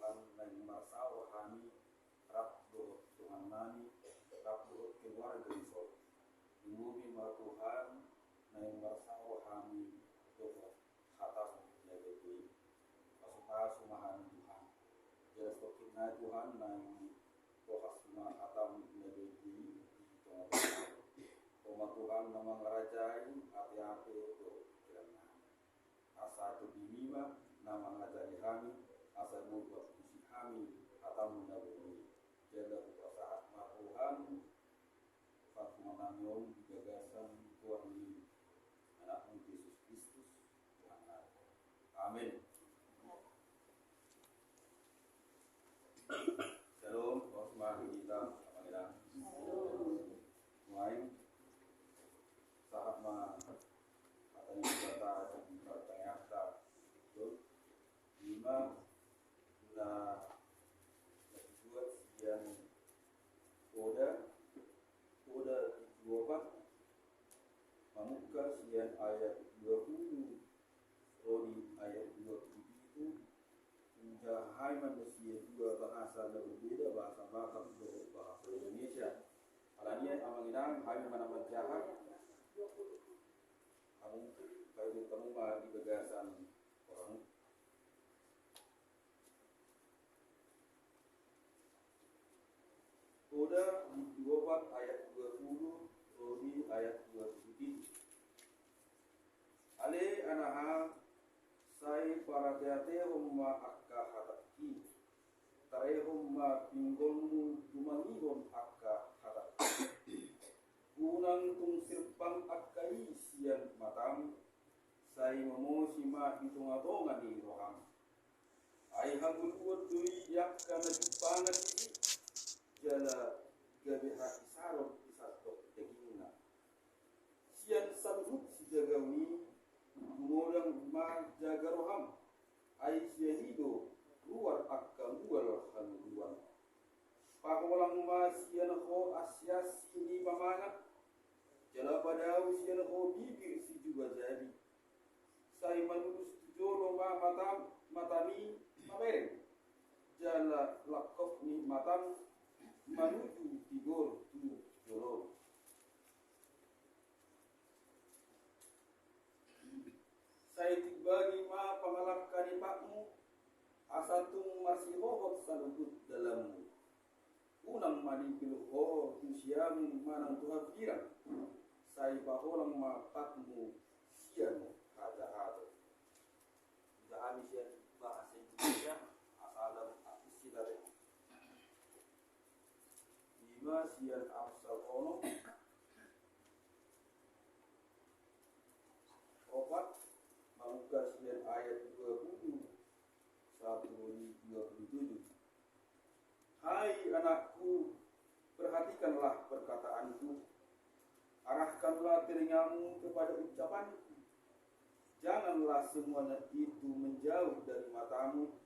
Tuhan nang masa wahani rap do Tuhan nani rap do keluarga iso Imumi ma Tuhan nang masa wahani do khatam negeri asupa sumahan Tuhan jelas tokinna Tuhan nang doa suma khatam negeri Oma Tuhan nama ngerajai hati-hati itu kiranya asa itu dimima nama ngajari kami asa membuat misi kami atau menaburi jaga kuasa ma Tuhan Fatma Namion gagasan Tuhan ini anakmu Yesus Kristus Tuhan Allah. Amin. Shalom, osmah kita pangeran. Shalom. Saat ma katanya kata ternyata itu lima na buat yang Oda 24 Pamuka sian ayat 20 Rodi ayat 27 itu menjahai manusia dua bahasa yang berbeda bahasa Batak dan bahasa Indonesia. Alanya amanginang hai mana menjahat kamu mah di bagasan orang Oda 24 ayat 20 Rodi ayat 27 Ale anaha sai paratyate humma akka hataki tare humma pinggolmu tumangihon akka hataki unang tung sirpang akkai sian matam sai mamosima hitungatongan ni roham ai hangul udui yakana dipangat jala gabeha isarot isatok tegina sian samhut si jagawi gumorang ma jaga roham ai siahido luar akka luar haluan paholang ma sian ho asyas ini pamangat jala padau sian ho bibir si juga jadi sai manurus tujolo ma matami mameren jala lakof ni matam manuju tigor tu jolo sai tibagi ma pangalak kanipakmu asatung masih hohot salutut dalammu unang manipil ho tusiam manang tuhan pirang sai paholang ma patmu sian hada-hada kami sian bahasa Indonesia asalam istilah lima sian amsal ono opat Mamuka sian ayat 20 1:27 Hai anakku perhatikanlah perkataanku arahkanlah telingamu kepada ucapanku janganlah semuanya itu menjauh dari matamu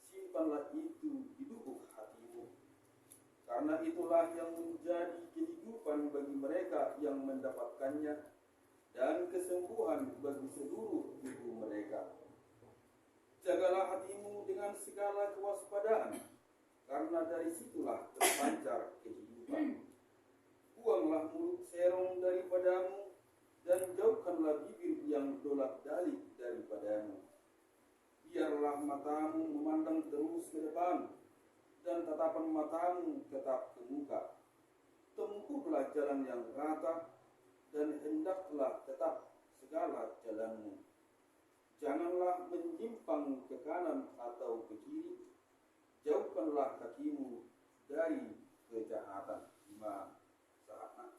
simpanlah itu di lubuk hatimu karena itulah yang menjadi kehidupan bagi mereka yang mendapatkannya dan kesembuhan bagi seluruh tubuh mereka. Jagalah hatimu dengan segala kewaspadaan, karena dari situlah terpancar kehidupan. Buanglah mulut serong daripadamu, dan jauhkanlah bibir yang dolak-dalik daripadamu. Biarlah matamu memandang terus ke depan, dan tatapan matamu tetap ke muka. Tempuhlah jalan yang rata, dan hendaklah tetap segala jalanmu. Janganlah menyimpang ke kanan atau ke kiri. Jauhkanlah kakimu dari kejahatan. 5 saat.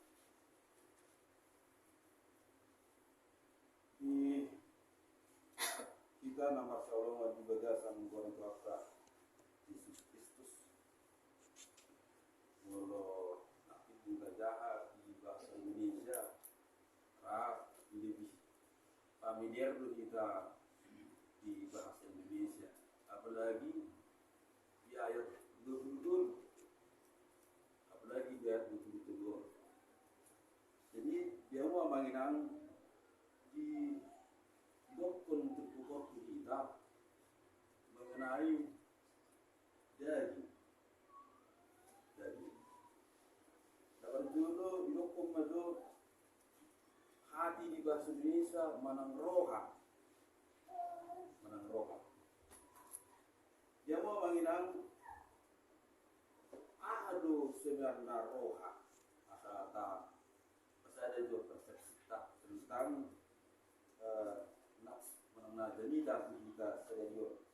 Di kita nama Shalom di bagasan goreng kuasa Yesus Kristus. Mulu aktif juga jahat di bahasa Indonesia. Lebih familiar dulu kita di bahasa Indonesia, apalagi di ayat 20, apalagi di ayat 22. Jadi dia mau mengenang di dokun terpukau kita mengenai arti di bahasa Indonesia manang roha. Dia mau menginang ahadu sebenarnya roha. Asal ada juga persepsi tentang nafs mengenai jenita kita serius.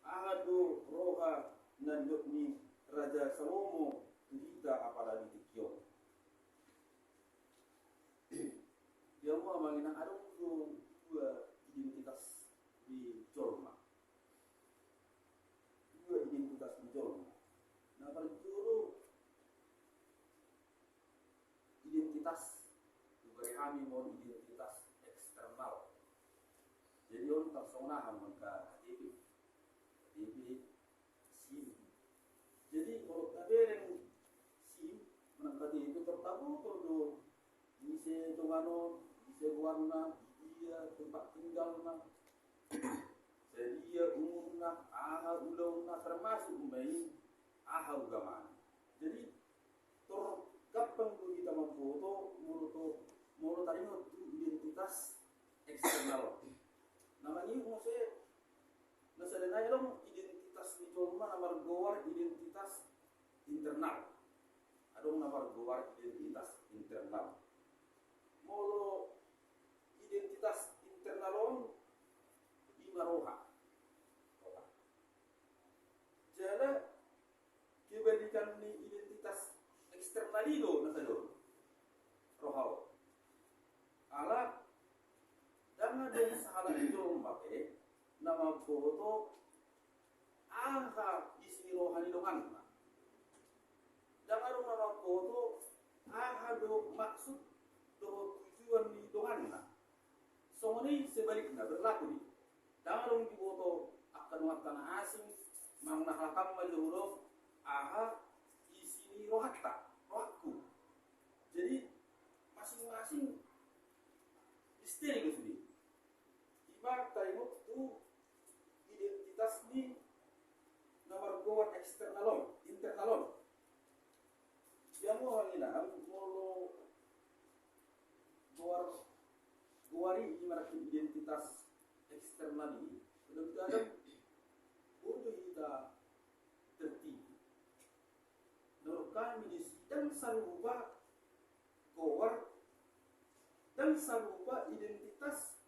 Ahadu roha nanjuk ni Raja Salomo kita apalagi tikyo. Dia mau mengenang ada dua identitas di Jorma. Dua identitas di Jorma. Nah, paling dulu identitas diberi kami mau identitas eksternal. Jadi orang tersona mereka KTP SIM. Jadi kalau tabereng SIM menang KTP tertabu kalau bisa tungano bisa warna dia tempat tinggalna sedia umurna aha ulangna termasuk main aha ugaman. Jadi kapan kita memfoto mulu tadi itu identitas eksternal. Namanya maksudnya nasadana dong identitas di Jorma nomor gowar identitas internal. Ada nomor gowar identitas internal. Mulu identitas internal di maroha. Jadi dibandingkan ni identitas eksternal itu nasadon rohau. Ala dan ada salah itu memakai nama foto aha isi rohani doang. Dan ada nama foto aha do maksud do tujuan di doang. Soalnya sebaliknya berlaku ni. Dan ada di foto akan asing mengnahakam majuroh aha isi rohatku. Jadi masing-masing misteri ke sini. Tiba tarimut tu identitas ni nomor gowar eksternalon, internalon. Dia mau menginang mulu gowari ibarat identitas eksternal ini. Kadang-kadang untuk kita tertib. Menurut kami di dan sarupa gowar dan sarupa identitas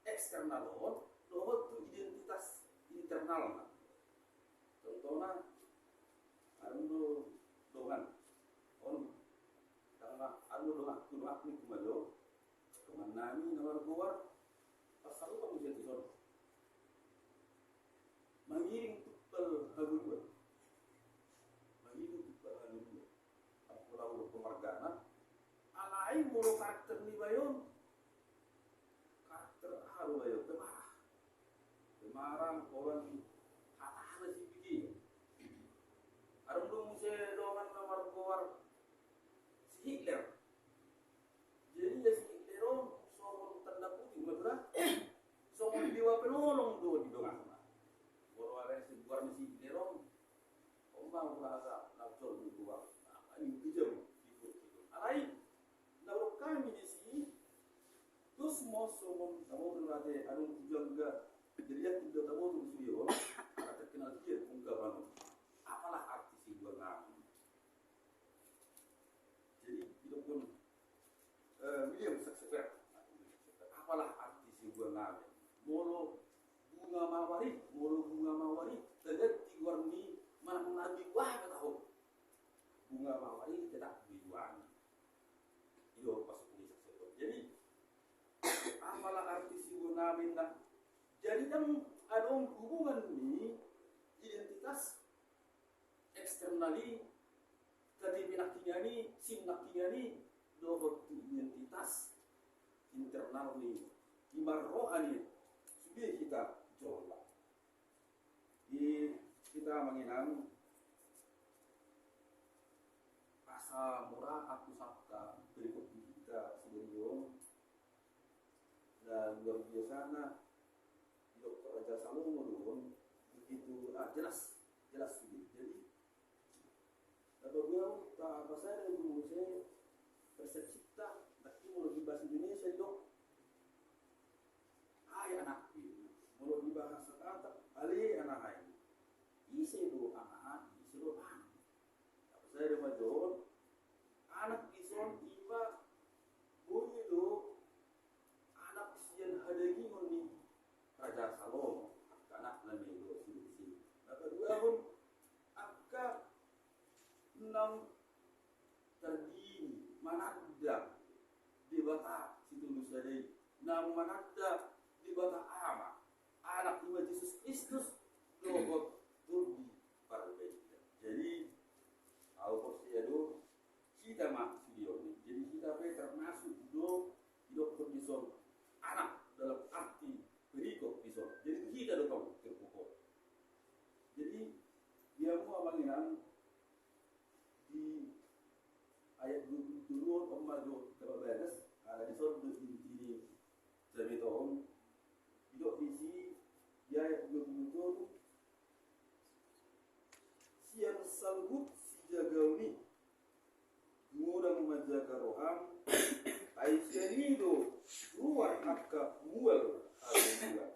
eksternal dohot tu identitas internal. Contohnya anu doan karena anu doa ni kumalo dengan nami nomor gowar pasal apa mesti dison mengiring tupel haluan aku lalu pemargana alai mulu karakter ni bayon karakter halu bayon pemarang orang hata si biji arung dong mesti dongan nomor gowar si Hitler. Jadi ya si Hitler soal tanda putih betul soal dewa penolong do di dongan. Kalau ada si buar si Hitler mau merasa nafsu di luar. Ini bijak gitu. Alai lalu kami di sini terus mau somon tahu berarti arung tujuan enggak jadi tidak tahu tu studio ada terkenal dia ungkapan apalah arti si buar nami. Jadi itu pun William Shakespeare apalah arti si buar nami. Mulu bunga mawari terlihat di warni mana nabi wah tahu bunga mawari tidak dibuang itu pas ini Shakespeare. Jadi apalah arti si buar nami nak jadi kan ada hubungan ini identitas eksternali tadi naktinya ni sim naktinya ni dohot identitas internal ni imar rohani sudah kita coba kita menginang asa murah aku sabta berikut kita sebelum dan luar biasa Dr. Raja Salomo dulu begitu jelas gitu. Jadi apabila pasal itu saya persepsi tak mulut di bahasa Indonesia itu hai anak ini, mulut di bahasa kata ali anak hai isi do anak isi do anak saya ada majon anak ison tiba bunyi do anak sian hadagi ngondi Raja Salomo anak nami do sini maka dua pun akka enam terdini manada di bata situ nusadai nam manada di bata ama anak Tuhan Yesus Kristus dogot turbi berbeda. Jadi kalau posisi itu kita masuk video ini. Jadi kita termasuk do hidup bison anak dalam arti berikut bison. Jadi kita do terpukul. Jadi dia mau abanginan di ayat 22 Om terbatas ada di soal ini jadi tahun hidup visi di ayat 22 siang sanggup si jagauni murang menjaga roham aisyanido luar akka mual alhamdulillah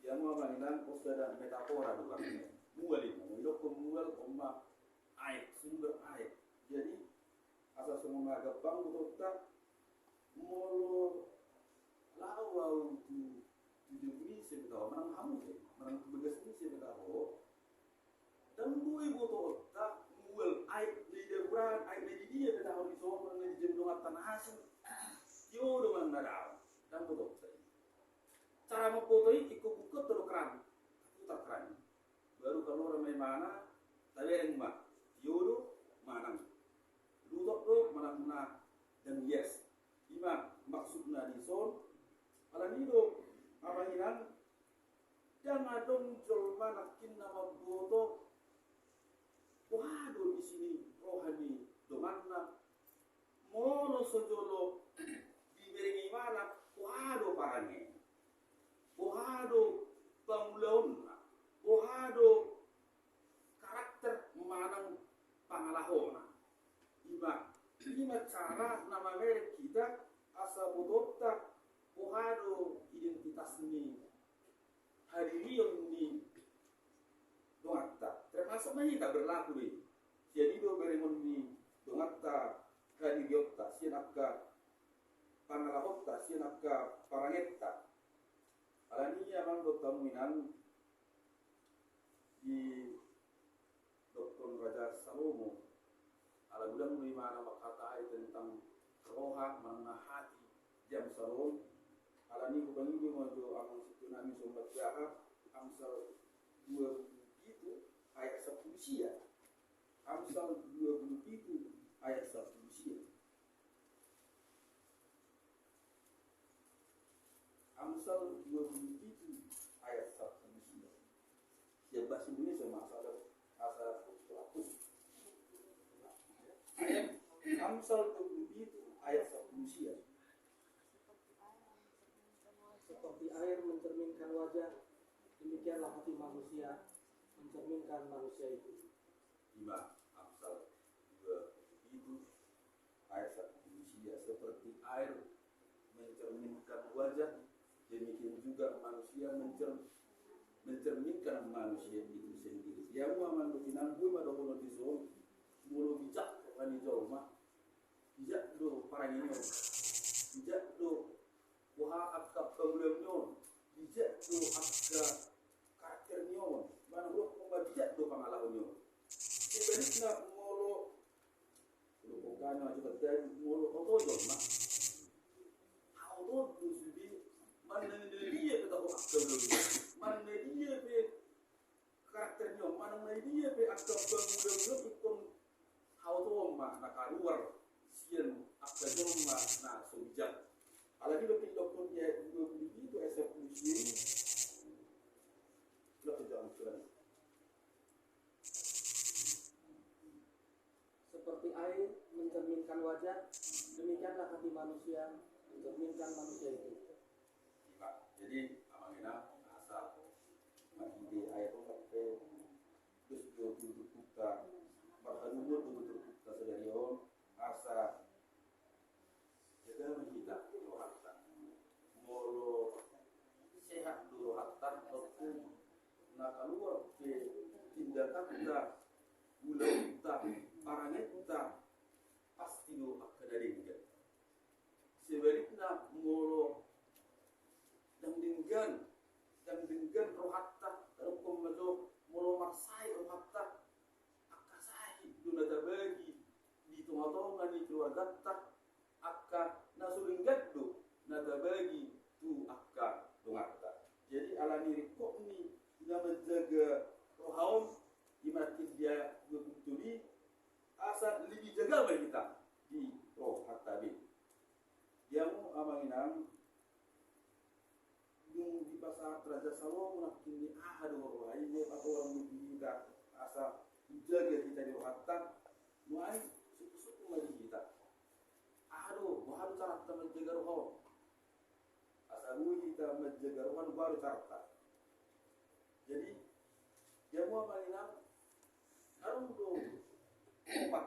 yang menganinan ustadz metafora juga mual ini hidup kemual omma ayat sumber ayat jadi asal semua gabang betul molo lawau tu jujuri sebetulnya menang hamu sih menang begas ini sebetulnya dan gue butuh tak mual air di depan air di dia kita harus disomong dengan jendungan tanah hasil yo dengan nadal dan butuh saya cara memfoto ini ikut buka terus keran putar keran baru kalau ramai mana tapi yang mah yo mana lutok do mana dan yes ima maksudna di son alanido abanginan jangan dong jolma nakin nama boto waduh di sini rohani domanna mono sojolo diberi mana waduh parane waduh pangulauna waduh karakter manang pangalahona ima cara nama merek kita asa bodotta waduh identitas ini hadirion ni dongatta termasuk mahita berlaku deh jadi do beremon ni dongatta hadiriotta sianakka pangalahotta sianakka parangetta alani amang dotamuinan di Dr. Raja Salomo ala bulan mana makatai tentang roha mana hati jam salon alani bukan ini mau amang situ nami sombat jaha Amsal 20 itu ayat 10 sia. Amsal 20 itu ayat 10 sia. Amsal 20 itu ayat 10 sia. Ya bahasa Indonesia masalah asal pelakus. Ayat Amsal 20 itu ayat 10 sia. Seperti air mencerminkan wajah, demikianlah hati manusia mencerminkan manusia itu. 5. Amsal 2 itu ayat 1 manusia seperti air mencerminkan wajah, demikian juga manusia mencerminkan manusia itu sendiri. Yang aman lukinan gue pada kono diso mulu bijak kan jauh mah bijak do parangino bijak do wah akap problemnyon bijak do akap karakternyon mana lo bijak do pengalamannya sebenarnya mulu lo bukan aja dari mulu otojo mah auto dusubi mana dia kita akap problemnya mana dia be karakternya mana dia be akap problemnya ikon auto mah nakaluar sian akap mah na subjek alagi lo pinjok pun dia 20 itu eksekusi lo kerjaan sudah Seperti air mencerminkan wajah, demikianlah hati manusia mencerminkan manusia itu. Jadi amangina asa magide ayat sampai terus 20 kita berhanumur 20 kita sedarion asa jaga kita na keluar ke tindakan kita mulai kita parangnya kita pasti lo akan ada yang sebaliknya mulu dan dengan roh hatta dalam pembaca mulu marsai roh hatta akasahi dunada bagi di tengah-tengah di keluarga tak akka nasuling gaddo nada bagi tu akka dongata. Jadi ala niri kok ni na menjaga rohaum di mana dia betul asa lebih jaga bagi kita di roh hatta bi. Yang amanginam yung di pasar Raja Salomo nakin ni ahad orang lain atau orang lebih asa jaga kita di roh hatta mulai suku-suku mari kita. Ahadu baru cara kita menjaga roh. Asabu kita menjaga roh baru cara. Jadi yang mau menginam arung do opat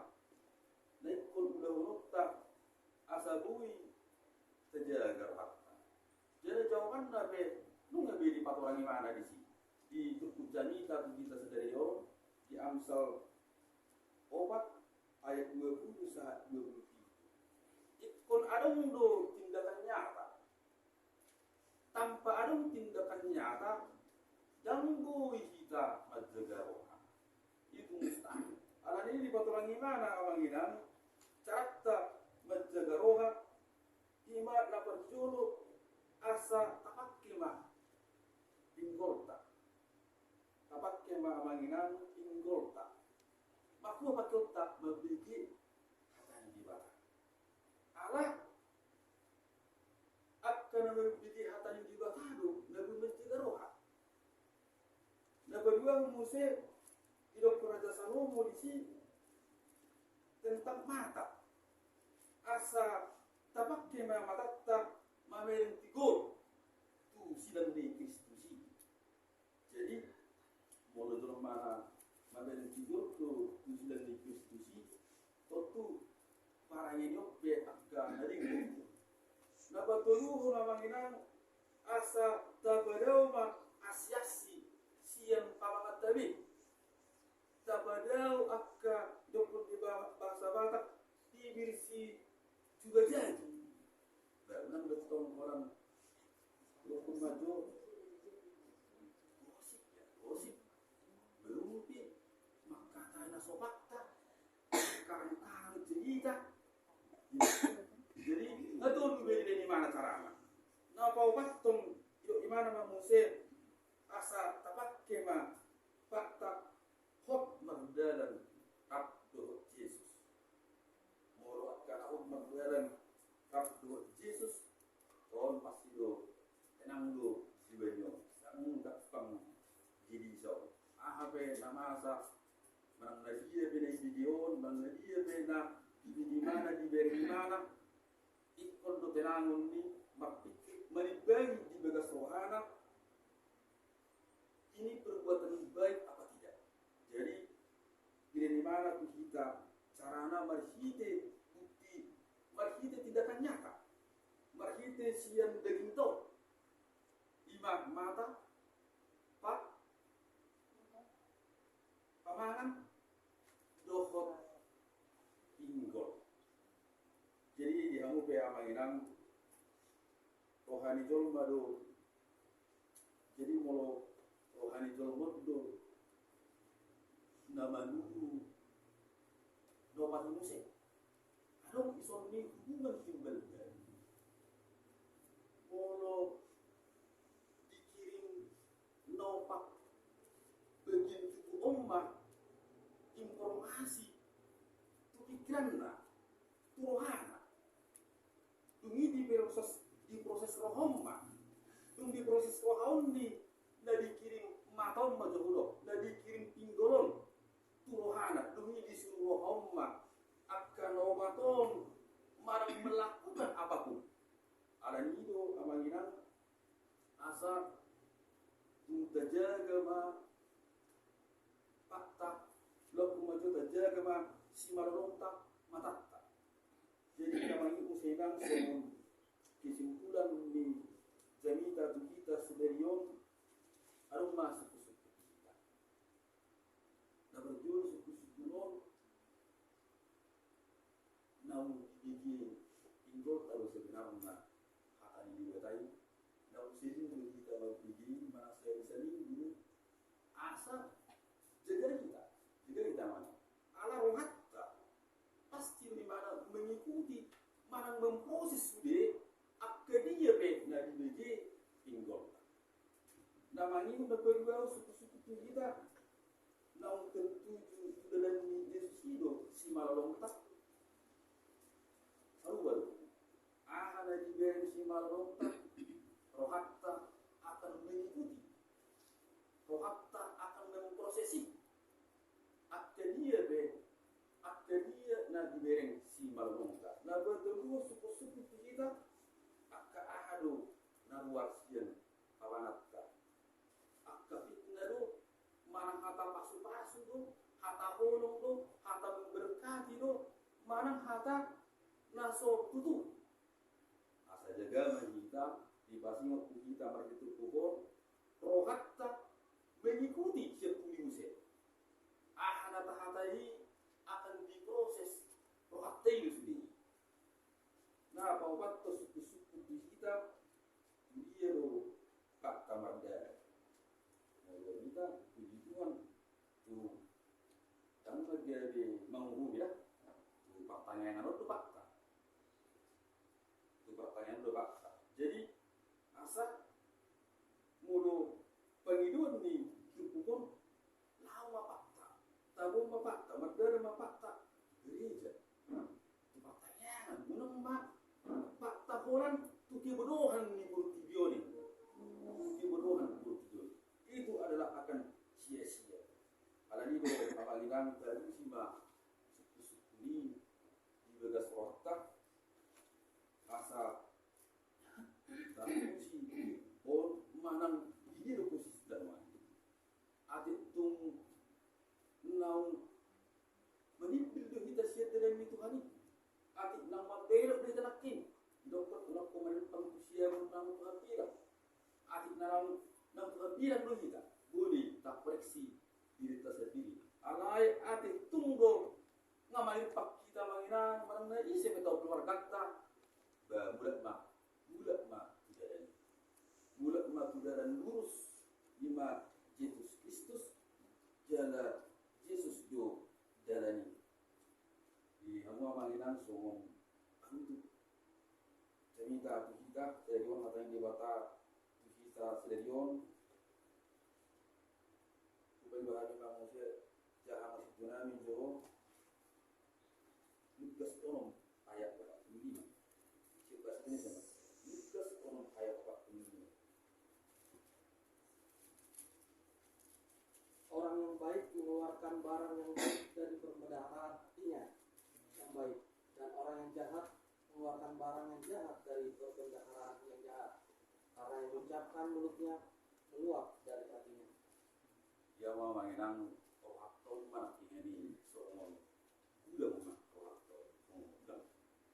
naikul udah nukta asabui terjaga roh. Jadi jawaban nabe nu ngabe di patoran mana di sini di Turkujani tapi kita sedari yo di Amsal opat ayat 20 saat 23. Ikon adung do tindakan nyata. Tanpa adung tindakan nyata, janggu kita menjaga roh. Itu mustahil. Alam ini di baturan gimana awanginan? Cara menjaga roh, imat na perjulu asa tapak kema pinggolta. Tapak kema awanginan pinggolta. Makhluk pakota membagi hatan di bawah. Allah akan membagi hatan di bawah itu nabi menjaga roh. Nabi dua Musa hidup Raja Salomo di sini tentang mata. Asa tapak kema mata tak mamerin tigur tu sidang di Kristusi. Jadi mulai dari mana mamerin tigur tu sidang di Kristusi tentu para yenyok be agak dari itu. Nabatulu namanginan asa tabadau ma asyasi siang pamangat tabi. Tabadau akka dokun di bahasa Batak dibirsi juga jadi. Karena betul orang dokun maju gosip berumpi maka tanah sobakta karang cerita. Jadi ngatur beda di mana caranya. Napa upatung yuk imana mamuse asa tapak kema fakta hot magdalan abdo Yesus. Moro akan hot magdalan abdo Yesus. Ton pasti do tenang do si benyo. Sang gampang jadi so. Ahape nama asa mang nadia bena video, mang nadia bena di mana di beri mana ikon do tenangun ni mapikir menibagi di bagas rohana ini perbuatan baik apa tidak. Jadi di mana kita carana marhite bukti marhite tindakan nyata marhite siang daging to lima mata pak pamangan dohot pinggol. Jadi dihamu pe amanginang rohani jolma do. Jadi molo rohani jolma do nama nuhu dopat musik. Adong ison ni hubungan timbal. Molo dikirim nopak bagian tubuh ummah informasi tu pikiranna tu rohana tungi di proses rohomma tung di proses rohaun di na dikirim matom majohulo na dikirim pinggolon tu rohana tungi di suruh rohomma akan omatom marang melakukan apapun ada nido amanginan asa tung terjaga ma fakta laku maju terjaga ma si marolonta matatta. Jadi kami usahakan sebelum kesimpulan di jamita kita sederion arum masuk. benarna hata di batai na usirin kita begini mana saya bisa ini asa jaga kita mana ala rohatta pasti di mana mengikuti mana memproses sudah akadia pe na di begi inggol namanya udah berdua suku-suku kita nang tertuju dalam Yesus hidup si malalong tak baru ada di beri si malalong tak rohatta akan mengikuti rohatta akan memprosesi akadia na di beri si malalong tak na berdua suku-suku kita akka ahadu na luarsian kawanatta akka fitna do manang hata pasu-pasu do hata bolong do hata memberkati do manang hata naso tutu asa jaga kita di pasingot kita mergitu pohon rohatta mengikuti sepuluh musim ahana tahatai akan diproses rohatta itu sendiri nah paupat to suku-suku kita dia do kak kamarda kita tujuan tuh dan menjadi menghubung ya tuh pertanyaan itu fakta tuh pertanyaan itu fakta jadi asa mulu penghidupan nih tuh lama fakta tahu apa fakta merdeka apa fakta gereja tuh pertanyaan gunung mak fakta koran tuh kebodohan nih bertibio nih kebodohan itu adalah akan sia-sia. Kalau ini apabila tadi simak suku-suku ini di begas rohta asa tak usi bon manang ini lo posisi dan mana. Adik tung nau menipil do kita sia dalam itu hani. Adik nama belok dari tanakin. Dokter ulak komarin pangkusia menang tuhatira. Adik narang nang bilang dulu kita boleh tak koreksi diri kita sendiri. Alai ate tunggu ngamain pak kita manginan mana lagi saya tahu keluar kata bulat ma tidak dan lurus lima Yesus Kristus jalan Yesus do jalani di semua manginan songong untuk cerita kita dari orang mata yang dibata kita serion supaya bahari manusia jahat masih junami jo Lukas onom ayat 45 coba ini sama Lukas onom ayat 45 orang yang baik mengeluarkan barang yang baik dari perbendaharaan yang baik dan orang yang jahat mengeluarkan barang yang jahat dari perbendaharaan yang jahat karena yang mengucapkan mulutnya meluap dari hatinya. Dia mau mengenang rohato mana ini soal udah mah rohato udah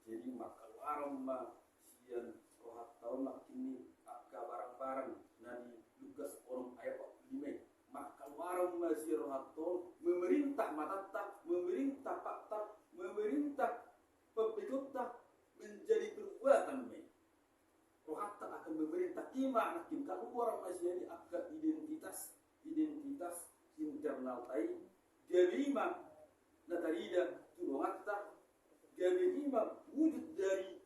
jadi maka warung mah sian rohato nak ini agak barang-barang nadi Lukas orang ayat 45 maka warung mah si rohato memerintah matata memerintah fakta memerintah pembekota menjadi perbuatan me rohatta akan memerintah kima nakin keluar masih ini agak identitas internal tai gelima natarida rohatta gelima wujud dari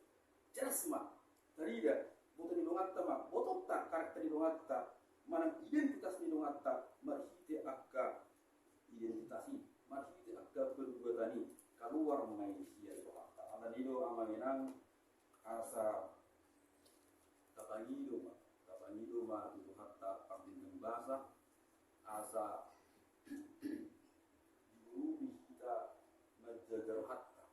jasma tarida bukan di rohatta mah botok tak karakter di rohatta mana identitas di rohatta marhite agak identitasi marhite agak perbuatan ini keluar manusia rohatta ada di do amanginang asa kapangido mah itu hatta pambintang bahasa asa diurubi kita menjaga hatta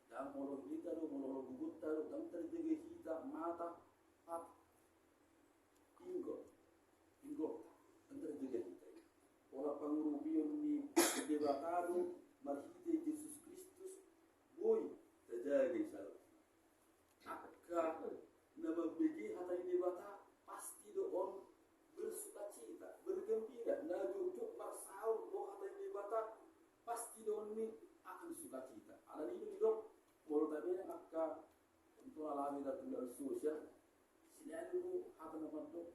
dan molo kita lo molo gugut lo dan terjaga kita mata hat inggo dan terjaga kita pola pengurubion di debatado marhite Yesus Kristus boy terjaga selalu akka nama begi hata di debata pasti doon bersukacita bergembira na jujuk marsaul do hata di debata pasti doon ni akan sukacita ala ni dok molo tabi akka untuk hamidatul sosial selain itu apa namanya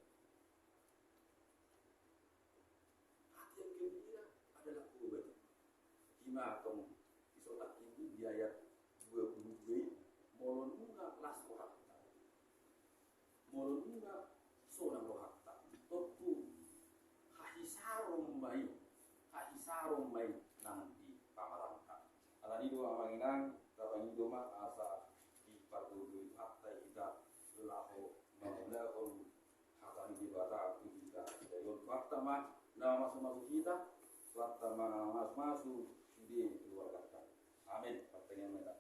hati yang gembira adalah obat. Hima atau isotak ini di ayat 20b molonuna las rohakta molonuna sonang rohakta totu hahisarum mai nanti pamarangka alani dua manginang kapang idoma asa di pardudu hatta kita lahu maulahum hatta di bata kita dayon fakta ma nama masuk kita fakta ma masuk di keluarga kita. Amin. Pertanyaan mereka.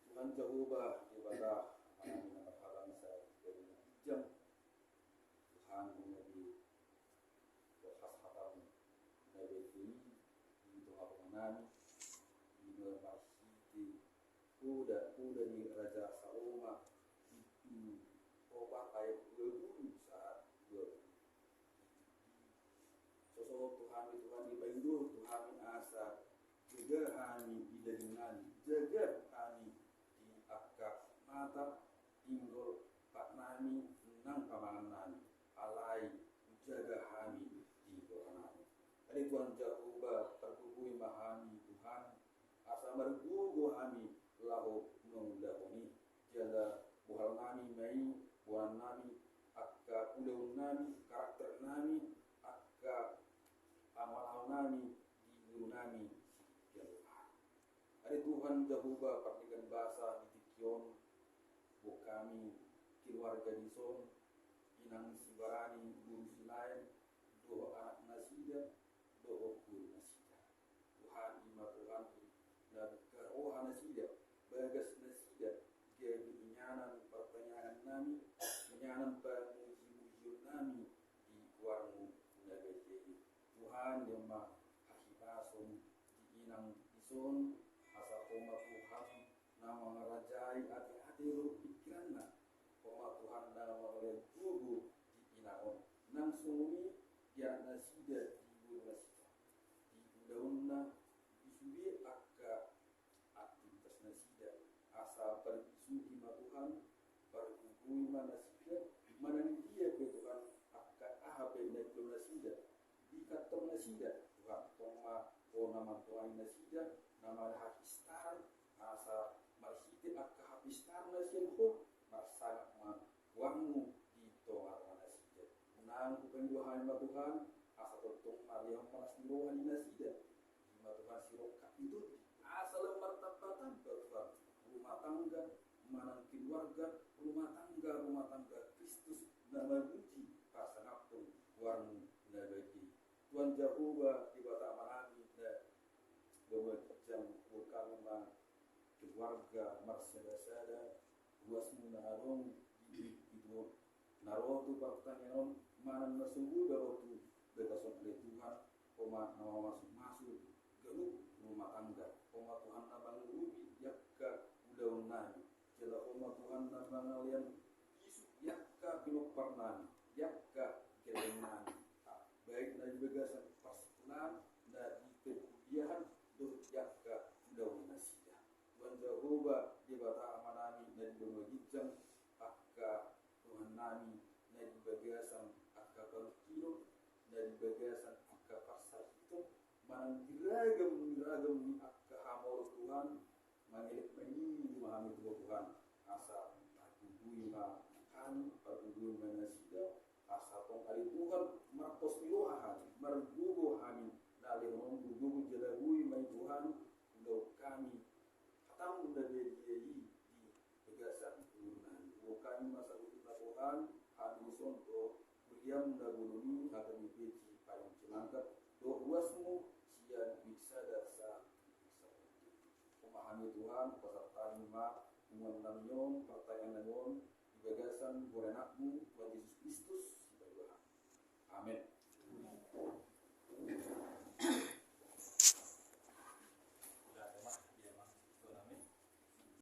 Tuhan Jehovah ibadah anak bangsa dari jam Tuhan menjadi berkhas-khasam dari ini untuk apa menang di masjid kuda di Raja Saloma itu obat ayat 20 saat 20 sosok Tuhan di Bandung Tuhan asa jaga kami di dengan jaga kami di akak mata tinggal pak nami nang pamangan nami alai jaga kami di Tuhan dari Tuhan Jehovah terkubui mahami Tuhan asa mergugu kami lahu mengundahuni jaga buhal nami mai buhan nami akka udaun nami karakter nami akka amal nami di guru nami ada Tuhan Jehovah partikan bahasa di Tikion bu kami keluarga di son inang sibarani guru silain doa anak nasida doa guru nasida Tuhan ima Tuhan dan karoha nasida bagas nasida jadi inyanan pertanyaan nami inyanan penguji-uji nami di warmu nagajai Tuhan yang mah hahibason di inang ison asa koma Tuhan nama ngerajai hati-hati lu pikiranna koma Tuhan nama ngeliat gugu di inaon nang sungui ya nasida di nasida di daunna isubi akka aktivitas nasida asa perisuki ma Tuhan perkukui ma nasida mana dia ke Tuhan akka ahape neklo nasida di kantor nasida Tuhan koma o nama Tuhan nasida nama hakistar asa marsiti akka hakistar nasin ho marsana ma wangu di toar nasida nang bukan dua hari ma Tuhan asa totong mariam panas dirohan nasida di ma Tuhan sirok itu asa lemar tapatan Tuhan rumah tangga manang keluarga rumah tangga Kristus nama puji pasangapun warmu nabagi Tuhan Jehovah ibata amanami dan bahwa jam kami keluarga marsada luasmu narong itu naro tu pertanyaan mana nasunggu bahwa tu betason oleh Tuhan koma nama masuk galuh rumah tangga koma Tuhan nabang rubi yakka udaun nani jela koma Tuhan nabang ngalian isu yakka bilok parnani yakka keleng nani baik dari bagasan pasikulan dari kemudian do yakka udaun nasida Tuhan Jehovah di bata amanami dan bengojijang akka Tuhan nami dan bagasan akka kalkilo dan bagasan akka pasar itu manang diragam ni akka hamor Tuhan mangilik mani memahami Tuhan asa parkubui ma kan parkubui ma nasida asa tong ari Tuhan martos milohan margugo kami dari gugu jelabui mai Tuhan udah kami hatam dari dia di begasan turunan kami masa kita Tuhan kami sonto beriam daguluni akan dipeci paling celangkat do uasmu sia bisa dasa memahami Tuhan peserta lima mengenal pertanyaan di begasan buranakmu Tuhan Yesus